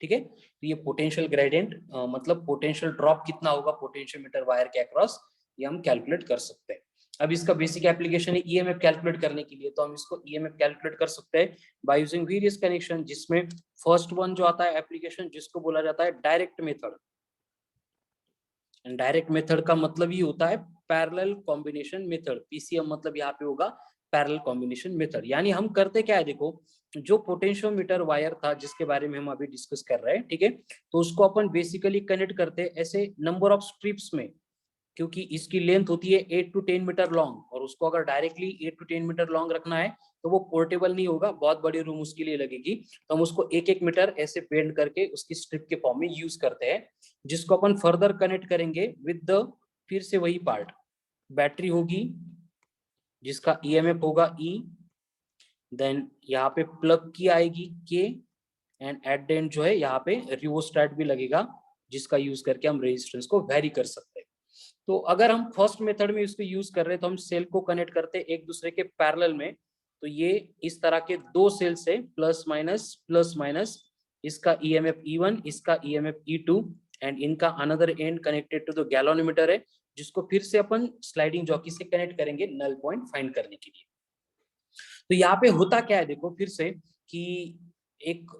ठीक है, तो ये पोटेंशियल ग्रेडियंट मतलब पोटेंशियल ड्रॉप कितना होगा पोटेंशियोमीटर वायर के अक्रॉस, ये हम कैलकुलेट कर सकते हैं। अब इसका बेसिक एप्लीकेशन है EMF कैलकुलेट करने के लिए, तो हम इसको EMF कैलकुलेट कर सकते हैं बाय यूजिंग वेरियस कनेक्शन, जिसमें फर्स्ट वन जो आता है एप्लीकेशन जिसको बोला जाता है डायरेक्ट मेथड। डायरेक्ट मेथड का मतलब ही होता है पैरेलल कॉम्बिनेशन मेथड, PCM मतलब यहाँ पे होगा पैरेलल कॉम्बिनेशन मेथड। यानी हम करते क्या है, देखो जो पोटेंशियोमीटर वायर था जिसके बारे में हम अभी डिस्कस कर रहे हैं, ठीक है, तो उसको अपन बेसिकली कनेक्ट करते हैं ऐसे नंबर ऑफ स्ट्रिप्स में, क्योंकि इसकी लेंथ होती है 8 टू 10 मीटर लॉन्ग, और उसको अगर डायरेक्टली 8 टू 10 मीटर लॉन्ग रखना है तो वो पोर्टेबल नहीं होगा, बहुत बड़ी रूम उसके लिए लगेगी। तो हम उसको एक एक मीटर ऐसे बेंड करके उसकी स्ट्रिप के फॉर्म में यूज करते हैं, जिसको अपन फर्दर कनेक्ट करेंगे विद द, फिर से वही पार्ट, बैटरी होगी जिसका EMF होगा E, देन यहाँ पे प्लग की आएगी K, and at the end जो है यहाँ पे रिओस्टेट भी लगेगा जिसका यूज करके हम रेजिस्टेंस को वेरी कर सकते हैं। तो अगर हम फर्स्ट मेथड में इसको यूज कर रहे हैं तो हम सेल को कनेक्ट करते हैं एक दूसरे के पैरेलल में, तो ये इस तरह के दो सेल्स है, प्लस माइनस, इसका ईएमएफ E1, इसका ईएमएफ E2 एंड इनका another and connected to the galvanometer है, जिसको फिर से अपन स्लाइडिंग जॉकी से कनेक्ट करेंगे नल पॉइंट फाइंड करने के लिए। तो यहाँ पे होता क्या है, देखो फिर से कि एक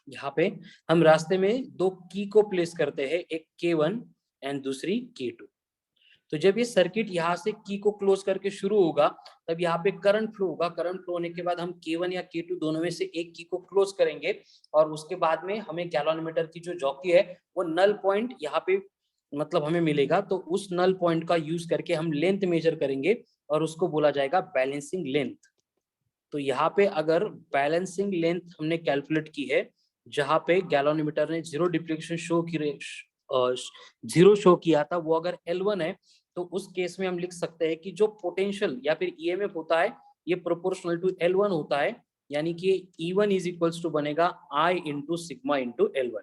यहाँ पे हम रास्ते में दो की को प्लेस करते हैं, एक K1 एंड दूसरी K2। तो जब ये सर्किट यहाँ से की को क्लोज करके शुरू होगा, तब यहाँ पे करंट फ्लो होगा। करंट फ्लो होने के बाद हम K1 या K2 दोनों में से एक की को क्लोज करेंगे, और उसके बाद में हमें गैल्वेनोमीटर की जो जॉकी है वो नल पॉइंट यहाँ पे मतलब हमें मिलेगा। तो उस नल पॉइंट का यूज करके हम लेंथ मेजर करेंगे और उसको बोला जाएगा बैलेंसिंग लेंथ। तो यहाँ पे अगर बैलेंसिंग लेंथ हमने कैलकुलेट की है, जहाँ पे गैल्वेनोमीटर ने जीरो डिफ्लेक्शन जीरो शो किया था, वो अगर L1 है, तो उस केस में हम लिख सकते हैं कि जो पोटेंशियल या फिर ईएमएफ होता है ये प्रोपोर्शनल टू L1 होता है, यानी कि E1 इज इक्वल्स टू बनेगा I into sigma into L1,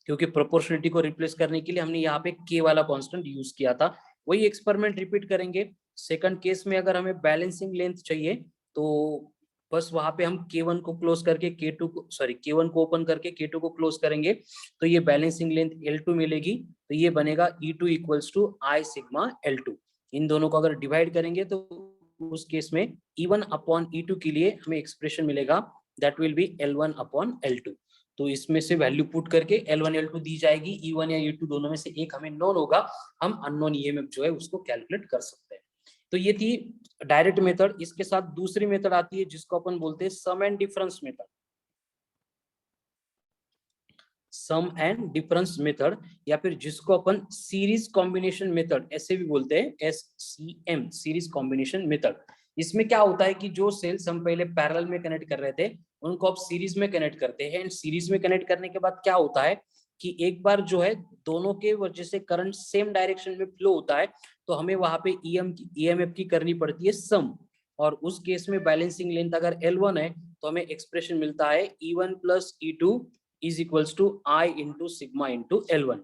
क्योंकि प्रोपोर्शनलिटी को रिप्लेस करने के लिए हमने यहाँ पे K वाला कांस्टेंट यूज किया था। वही एक्सपेरिमेंट रिपीट करेंगे। सेकंड केस में अगर हमें बैलेंसिंग लेंथ चाहिए, तो बस वहां पे हम K1 को क्लोज करके K1 को ओपन करके K2 को क्लोज करेंगे, तो ये बैलेंसिंग लेंथ L2 मिलेगी। तो ये बनेगा E2 equals to I sigma L2। इन दोनों को अगर डिवाइड करेंगे तो उस केस में E1 अपॉन E2 के लिए हमें एक्सप्रेशन मिलेगा, that will be L1 upon L2। तो इसमें से वैल्यू पुट करके L1 L2 दी जाएगी, E1 या E2 दोनों में से एक हमें नोन होगा, हम अननोन ईएमएफ जो है उसको कैलकुलेट कर सकते हैं। तो ये थी डायरेक्ट मेथड। इसके साथ दूसरी मेथड आती है जिसको अपन बोलते हैं sum and difference method. Sum and difference method, या फिर जिसको अपन सीरीज कॉम्बिनेशन मेथड ऐसे भी बोलते हैं, SCM सीरीज कॉम्बिनेशन मेथड। इसमें क्या होता है कि जो सेल्स हम पहले पैरेलल में कनेक्ट कर रहे थे उनको अब सीरीज में कनेक्ट करते हैं, एंड सीरीज में कनेक्ट करने के बाद क्या होता है कि एक बार जो है दोनों के वजह से करंट सेम डायरेक्शन में फ्लो होता है, तो हमें वहां पे ईएमएफ की करनी पड़ती है सम, और उस केस में बैलेंसिंग लेंथ अगर L1 है तो हमें एक्सप्रेशन मिलता है E1 plus E2 is equals to I into sigma into L1।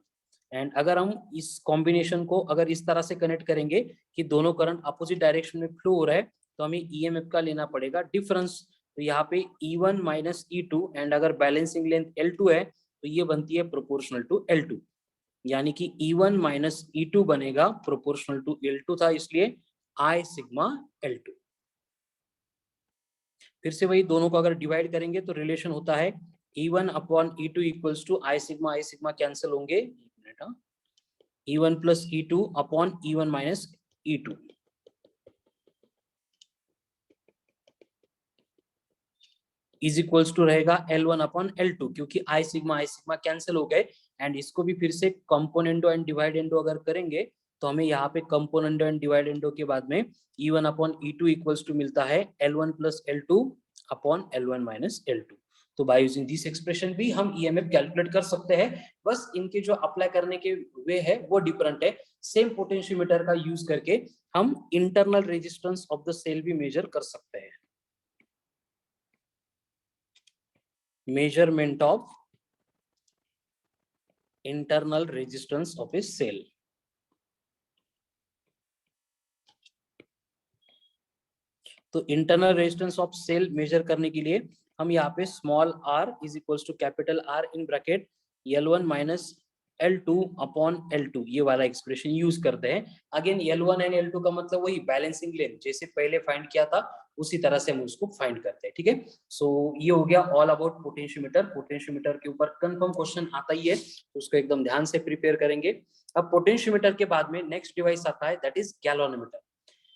And अगर हम इस कॉम्बिनेशन को अगर इस तरह से कनेक्ट करेंगे कि दोनों करंट अपोजिट डायरेक्शन में फ्लो हो रहा है, तो हमें ईएमएफ का लेना पड़ेगा डिफरेंस। तो यहाँ पे E1 माइनस E2, एंड अगर बैलेंसिंग लेंथ L2 है तो ये बनती है प्रोपोर्शनल टू L2, यानी कि E1 माइनस E2 बनेगा प्रोपोर्शनल टू L2 था, इसलिए I सिग्मा L2। फिर से वही दोनों को अगर डिवाइड करेंगे तो रिलेशन होता है E1 upon E2 equals to I sigma cancel होंगे, E1 plus E2 upon E1 minus E2। Is equals to रहेगा L1 अपॉन L2, क्योंकि I सिग्मा कैंसिल हो गए, एंड इसको भी फिर से कंपोनेंडो एंड डिवाइडेंडो अगर करेंगे तो हमें यहाँ पे कंपोनेंडो एंड डिवाइडेंडो के बाद में E1 upon E2 equals to मिलता है L1 plus L2 upon L1 minus L2। तो बाय यूजिंग दिस एक्सप्रेशन भी हम ईएमएफ कैलकुलेट कर सकते हैं, बस इनके जो अप्लाई करने के वे है वो डिफरेंट है। सेम पोटेंशियोमीटर का यूज करके हम internal resistance of the cell भी मेजर कर सकते हैं। measurement of internal resistance of a cell। तो internal resistance of cell measure करने के लिए हम यहाँ पे small r is equals to capital R in bracket L1 minus L2 upon L2 ये वाला एक्सप्रेशन यूज करते हैं। अगेन L1 एंड L2 का मतलब वही बैलेंसिंग लेंथ, जैसे पहले फाइंड किया था उसी तरह से हम उसको फाइंड करते हैं, ठीक है। सो ये हो गया ऑल अबाउट पोटेंशियोमीटर। पोटेंशियोमीटर के ऊपर कंफर्म क्वेश्चन आता ही है, तो उसको एकदम ध्यान से प्रिपेयर करेंगे। अब पोटेंशियोमीटर के बाद में नेक्स्ट डिवाइस आता है, दैट इज गैल्वेनोमीटर।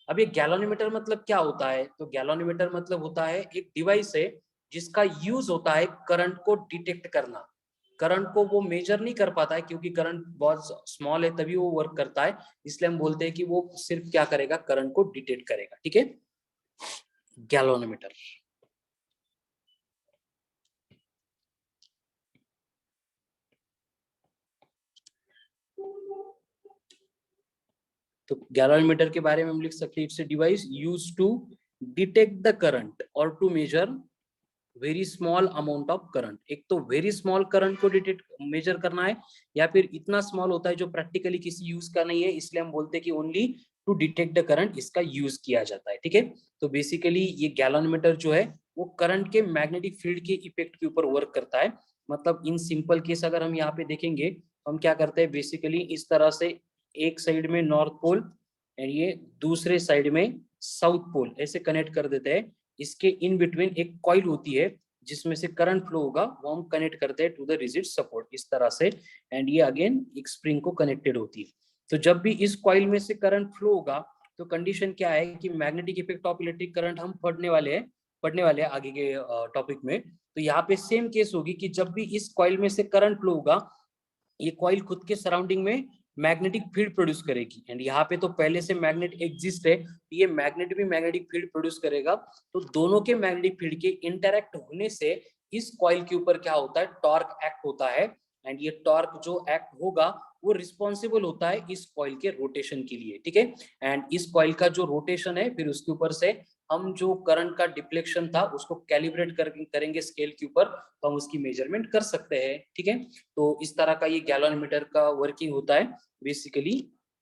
अब ये गैल्वेनोमीटर मतलब क्या होता है, तो गैल्वेनोमीटर मतलब होता है एक डिवाइस है जिसका यूज होता है करंट को डिटेक्ट करना। करंट को वो मेजर नहीं कर पाता है क्योंकि करंट बहुत स्मॉल है, तभी वो वर्क करता है, इसलिए हम बोलते हैं कि वो सिर्फ क्या करेगा, करंट को डिटेक्ट करेगा, ठीक है, गैल्वेनोमीटर। तो गैल्वेनोमीटर के बारे में हम लिख सकते हैं, it's a device used to detect the current और to measure very small amount of current. एक तो वेरी स्मॉल करंट को डिटेक्ट मेजर करना है, या फिर इतना स्मॉल होता है जो प्रैक्टिकली किसी यूज का नहीं है, इसलिए हम बोलते हैं कि only to detect the current इसका यूज किया जाता है। ठीक है, तो बेसिकली ये गैलोनमीटर जो है वो करंट के मैग्नेटिक फील्ड के इफेक्ट के ऊपर वर्क करता है। मतलब इन सिंपल केस अगर हम यहाँ पे देखेंगे, हम क्या करते हैं बेसिकली इस तरह से, एक साइड में नॉर्थ पोल एंड ये दूसरे साइड में साउथ पोल ऐसे कनेक्ट कर देते हैं। इसके इन बिटवीन एक कॉइल होती है जिसमें से करंट फ्लो होगा, वो हम कनेक्ट करते हैं टू द रिजिड सपोर्ट इस तरह से, एंड ये अगेन एक स्प्रिंग को कनेक्टेड होती है। तो जब भी इस कॉइल में से करंट फ्लो होगा तो कंडीशन क्या है कि magnetic effect of electric current हम पढ़ने वाले हैं आगे के टॉपिक में। तो यहाँ पे सेम केस होगी कि जब भी इस कॉइल में से करंट फ्लो होगा, ये कॉइल खुद के सराउंडिंग में मैग्नेटिक फील्ड प्रोड्यूस करेगी, एंड यहाँ पे तो पहले से मैग्नेट एग्जिस्ट है, ये मैग्नेट भी मैग्नेटिक फील्ड प्रोड्यूस करेगा। तो दोनों के मैग्नेटिक फील्ड के इंटरैक्ट होने से इस कॉइल के ऊपर क्या होता है, टॉर्क एक्ट होता है, एंड ये टॉर्क जो एक्ट होगा वो रिस्पॉन्सिबल होता है इस कॉइल के रोटेशन के लिए। ठीक है, एंड इस कॉइल का जो रोटेशन है फिर उसके ऊपर से हम जो करंट का डिफ्लेक्शन था उसको कैलिब्रेट करेंगे स्केल के ऊपर, तो हम उसकी मेजरमेंट कर सकते हैं। ठीक है, तो इस तरह का ये गैलोमीटर का वर्किंग होता है बेसिकली,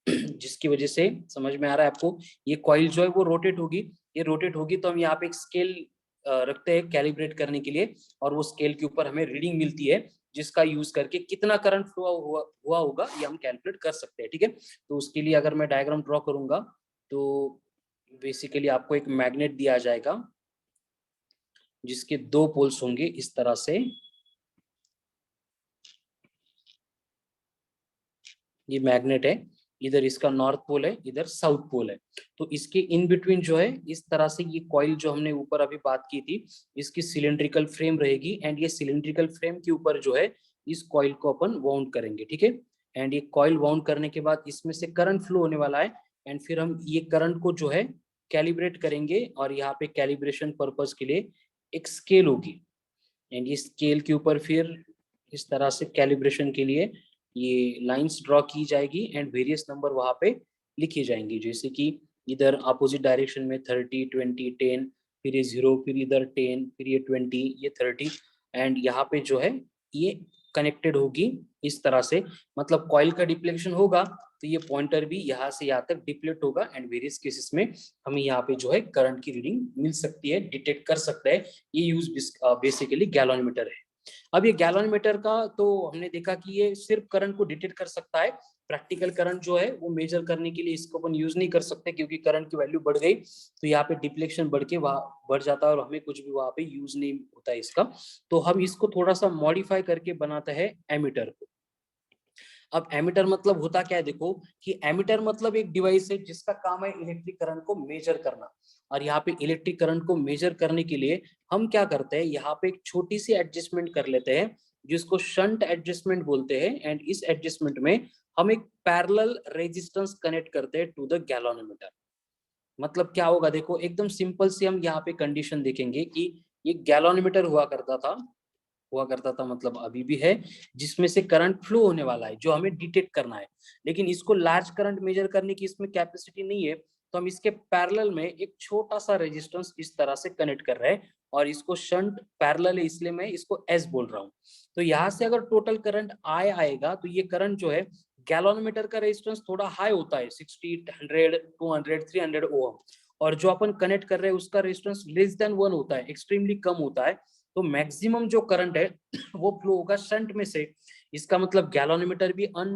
जिसकी वजह से समझ में आ रहा है आपको, ये कॉइल जो है वो रोटेट होगी, ये रोटेट होगी तो हम यहाँ पे एक स्केल रखते हैं कैलिब्रेट करने के लिए, और वो स्केल के ऊपर हमें रीडिंग मिलती है जिसका यूज करके कितना करंट फ्लो हुआ होगा ये हम कैलकुलेट कर सकते हैं। ठीक है, तो उसके लिए अगर मैं डायग्राम ड्रॉ करूंगा तो बेसिकली आपको एक मैग्नेट दिया जाएगा जिसके दो पोल्स होंगे इस तरह से, ये मैग्नेट है, इधर इसका नॉर्थ पोल है, इधर साउथ पोल है। तो इसके इन बिटवीन जो है इस तरह से ये कॉइल जो हमने ऊपर अभी बात की थी, इसकी सिलेंड्रिकल फ्रेम रहेगी, एंड ये सिलेंड्रिकल फ्रेम के ऊपर जो है इस कॉइल को अपन वाउंड करेंगे। ठीक है, एंड ये कॉइल वाउंड करने के बाद इसमें से करंट फ्लो होने वाला है, एंड फिर हम ये करंट को जो है कैलिब्रेट करेंगे, और यहाँ पे कैलिब्रेशन पर्पज के लिए एक स्केल होगी, एंड ये स्केल के ऊपर फिर इस तरह से कैलिब्रेशन के लिए ये लाइंस ड्रॉ की जाएगी, एंड वेरियस नंबर वहां पे लिखे जाएंगे, जैसे कि इधर अपोजिट डायरेक्शन में 30, 20, 10, फिर ये 0, फिर इधर 10, फिर ये 20, ये 30, एंड यहाँ पे जो है ये कनेक्टेड होगी इस तरह से। मतलब कॉइल का डिप्लेक्शन होगा तो ये पॉइंटर भी यहाँ से यहाँ तक डिप्लेट होगा, एंड वेरियस केसेस में हमें यहाँ पे जो है करंट की रीडिंग मिल सकती है, डिटेक्ट कर सकते हैं। ये यूज बेसिकली गैलोमीटर है। अब ये गैलोमीटर का तो हमने देखा कि ये सिर्फ करंट को डिटेक्ट कर सकता है, प्रैक्टिकल करंट जो है वो मेजर करने के लिए इसको अपन यूज नहीं कर सकते, क्योंकि करंट की वैल्यू बढ़ गई तो यहाँ पे डिफ्लेक्शन बढ़ के वहां बढ़ जाता है और हमें कुछ भी वहां पे यूज नहीं होता है इसका। तो हम इसको थोड़ा सा मॉडिफाई करके बनाते हैं एमीटर को। अब एमीटर मतलब होता क्या है, देखो कि एमीटर मतलब एक डिवाइस है जिसका काम है इलेक्ट्रिक करंट को मेजर करना, और यहाँ पे इलेक्ट्रिक करंट को मेजर करने के लिए हम क्या करते हैं, यहाँ पे एक छोटी सी एडजस्टमेंट कर लेते हैं जिसको शंट एडजस्टमेंट बोलते हैं, एंड इस एडजस्टमेंट में हम एक पैरेलल रेजिस्टेंस कनेक्ट करते हैं टू द गैलोमीटर। मतलब क्या होगा, देखो एकदम सिंपल से हम यहाँ पे कंडीशन देखेंगे कि ये गैलोमीटर हुआ करता था मतलब अभी भी है, जिसमें से करंट फ्लो होने वाला है जो हमें डिटेक्ट करना है, लेकिन इसको लार्ज करंट मेजर करने की इसमें कैपेसिटी नहीं है, तो हम इसके पैरेलल में एक छोटा सा रेजिस्टेंस इस तरह से कनेक्ट कर रहे हैं, और इसको शंट पैरेलल है इसलिए मैं इसको एस बोल रहा हूँ। तो यहाँ से अगर टोटल करंट आएगा तो ये करंट जो है, गैलोमीटर का रेजिस्टेंस थोड़ा हाई होता है 60, 100, 200, 300 ओम, और जो अपन कनेक्ट कर रहे हैं उसका रेजिस्टेंस लेस देन 1 होता है, एक्सट्रीमली कम होता है। तो मैक्सिमम जो करंट है वो फ्लो होगा शंट में से, इसका मतलब गैलोमीटर भी अन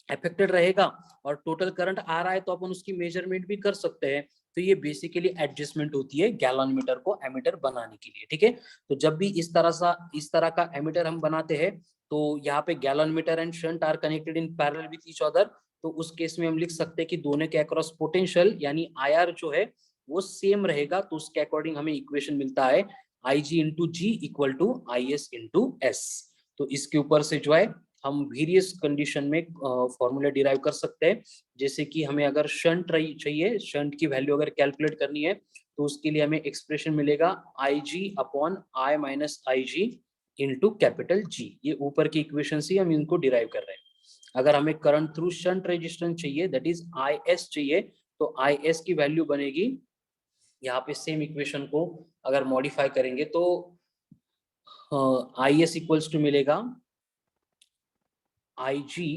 अफेक्टेड रहेगा, और टोटल करंट आ रहा है तो अपन उसकी मेजरमेंट भी कर सकते हैं। तो ये बेसिकली एडजस्टमेंट होती है गैलोमीटर को एमीटर बनाने के लिए। ठीक है, तो जब भी इस तरह का एमीटर हम बनाते हैं तो यहाँ पे galvanometer and shunt are connected in parallel with each other, तो उस केस में हम लिख सकते हैं कि दोनों के अक्रॉस पोटेंशियल यानी आईआर जो है वो सेम रहेगा, तो उसके अकॉर्डिंग हमें इक्वेशन मिलता है IG into G equal to IS into S. तो इसके ऊपर से जो है हम वेरियस कंडीशन में फॉर्मूला डिराइव कर सकते हैं, जैसे कि हमें अगर शंट चाहिए, शंट की वैल्यू अगर कैलकुलेट करनी है तो उसके लिए हमें एक्सप्रेशन मिलेगा IG upon I minus IG into capital G। ये ऊपर की इक्वेशन से हम इनको डिराइव कर रहे हैं। अगर हमें करंट थ्रू शंट रेजिस्टेंस चाहिए दैट इज IS चाहिए, तो IS की वैल्यू बनेगी, यहाँ पे सेम इक्वेशन को अगर मॉडिफाई करेंगे तो आई एस इक्वल्स टू मिलेगा आई जी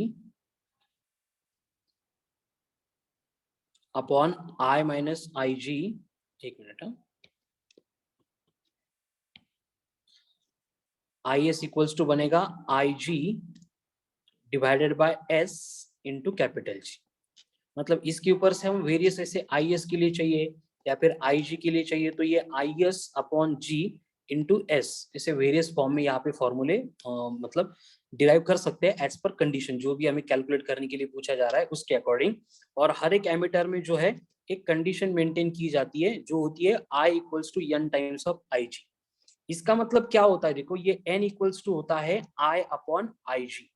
upon I minus I g, एक minute, I s equals to बनेगा I g divided by s into capital जी। मतलब इसके ऊपर से हम वेरियस ऐसे आई एस के लिए चाहिए या फिर आई जी के लिए चाहिए, तो ये I S upon G into S, इसे वेरियस फॉर्म में यहाँ पे फॉर्मूले मतलब डिराइव कर सकते हैं एज पर कंडीशन, जो भी हमें कैलकुलेट करने के लिए पूछा जा रहा है उसके अकॉर्डिंग। और हर एक एमीटर में जो है एक कंडीशन मेंटेन की जाती है जो होती है I equals to n times of I g. इसका मतलब क्या होता है, देखो ये n इक्वल्स टू होता है I अपॉन आई जी।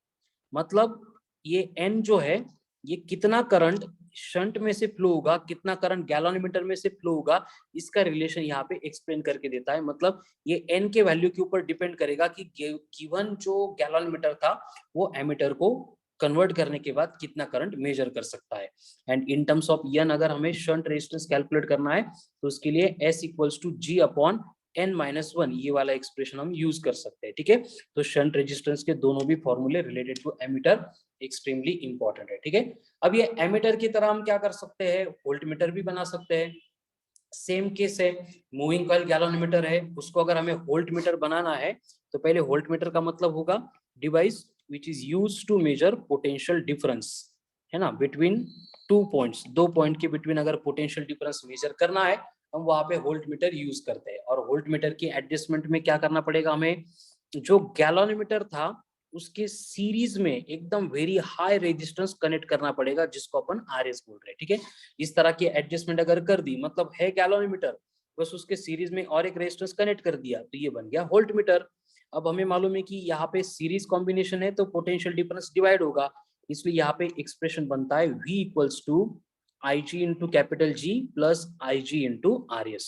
मतलब ये n जो है ये कितना करंट शंट में से फ्लो होगा, कितना करंट गैलोमीटर में से फ्लो होगा, इसका रिलेशन यहाँ पे एक्सप्लेन करके देता है। मतलब ये n के वैल्यू के ऊपर डिपेंड करेगा कि गिवन जो गैलोमीटर था वो एमीटर को कन्वर्ट करने के बाद कितना करंट मेजर कर सकता है। And in terms of n अगर हमें शंट रेजिस्टेंस कैलकुलेट करना है तो उसके लिए s equals to G upon n-1, ये वाला एक्सप्रेशन हम यूज कर सकते हैं। ठीक है, तो शंट रेजिस्टेंस के दोनों भी फॉर्मूले related to ammeter extremely important है। ठीक है, अब ये एमीटर की तरह हम क्या कर सकते हैं, वोल्टमीटर भी बना सकते हैं। सेम केस है, मूविंग कॉइल गैलोमीटर है, उसको अगर हमें वोल्टमीटर बनाना है तो पहले वोल्टमीटर का मतलब होगा device which is used to measure potential difference, है ना, बिटवीन टू पॉइंट्स, दो पॉइंट के बिटवीन अगर पोटेंशियल डिफरेंस मेजर करना है हम वहां पे वोल्टमीटर यूज करते हैं। और वोल्टमीटर की एडजस्टमेंट में क्या करना पड़ेगा हमें, जो गैलोमीटर था उसके सीरीज में एकदम वेरी हाई रेजिस्टेंस कनेक्ट करना पड़ेगा जिसको अपन आरएस बोल रहे हैं। ठीक है, इस तरह की एडजस्टमेंट अगर कर दी, मतलब है गैलोमीटर बस उसके सीरीज में और एक रेजिस्टेंस कनेक्ट कर दिया तो ये बन गया वोल्टमीटर। अब हमें मालूम है कि यहाँ पे सीरीज कॉम्बिनेशन है तो पोटेंशियल डिफरेंस डिवाइड होगा, इसलिए यहाँ पे एक्सप्रेशन बनता है V equals to I G into capital G plus I G into R S.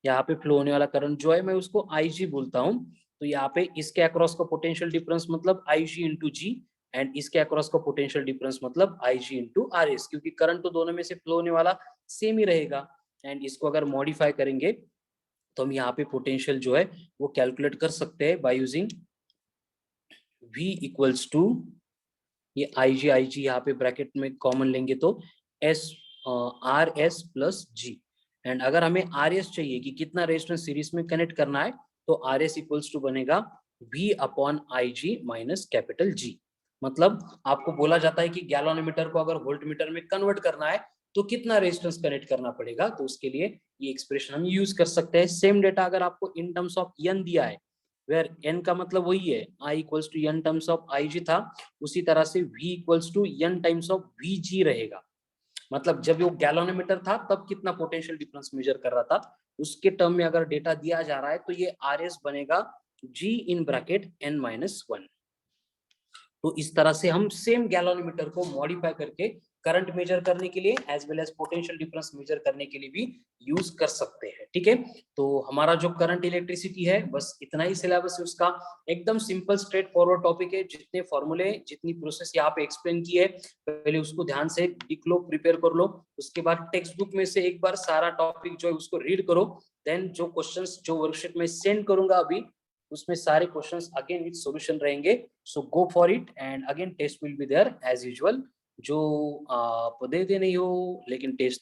यहाँ पे फ्लो होने वाला करंट जो है मैं उसको आई जी बोलता हूँ, तो यहाँ पे इसके अक्रॉस का पोटेंशियल डिफरेंस मतलब आई जी इंटू जी, एंड इसके अक्रॉस का पोटेंशियल डिफरेंस मतलब आई जी इंटू आर एस, क्योंकि करंट तो दोनों में से फ्लो होने वाला सेम ही रहेगा। एंड इसको अगर मॉडिफाई करेंगे तो हम यहाँ पे पोटेंशियल जो है वो कैलकुलेट कर सकते हैं by using V equals to, ये आई जी यहाँ पे ब्रैकेट में कॉमन लेंगे तो S R S plus G. And अगर हमें आर एस चाहिए कि कितना रेजिस्टेंस सीरीज में कनेक्ट करना है तो आर एस इक्वल्स टू बनेगा V upon I G minus capital जी। मतलब आपको बोला जाता है कि गैलोमीटर को अगर वोल्टमीटर में कन्वर्ट करना है तो कितना रेजिस्टेंस कनेक्ट करना पड़ेगा, तो उसके लिए ये एक्सप्रेशन हम यूज कर सकते हैं। सेम डेटा अगर आपको इन टर्म्स ऑफ एन दिया है, वेयर n का मतलब वही है I equals to n terms of I g था, उसी तरह से V equals to n times of v g रहेगा। मतलब जब वो गैलोमीटर था तब कितना पोटेंशियल डिफरेंस मेजर कर रहा था उसके टर्म में अगर डेटा दिया जा रहा है तो ये आर एस बनेगा G इन ब्रैकेट n-1। तो इस तरह से हम सेम गैलोमीटर को मॉडिफाई करके करंट मेजर करने के लिए as well as potential difference measure करने के लिए भी यूज कर सकते हैं। ठीक है, तो हमारा जो करंट इलेक्ट्रिसिटी है बस इतना ही सिलेबस है उसका, एकदम सिंपल स्ट्रेट फॉरवर्ड टॉपिक है। जितने फॉर्मूले जितनी प्रोसेस यहाँ पे एक्सप्लेन की है पहले उसको ध्यान से लिख लो, प्रिपेयर कर लो, उसके बाद टेक्स्ट बुक में से एक बार सारा टॉपिक जो है उसको रीड करो, देन जो क्वेश्चंस जो वर्कशीट में सेंड करूंगा अभी उसमें सारे क्वेश्चंस अगेन विद सॉल्यूशन रहेंगे। So go for it and again test will be there as usual. जो आप देते नहीं हो लेकिन टेस्ट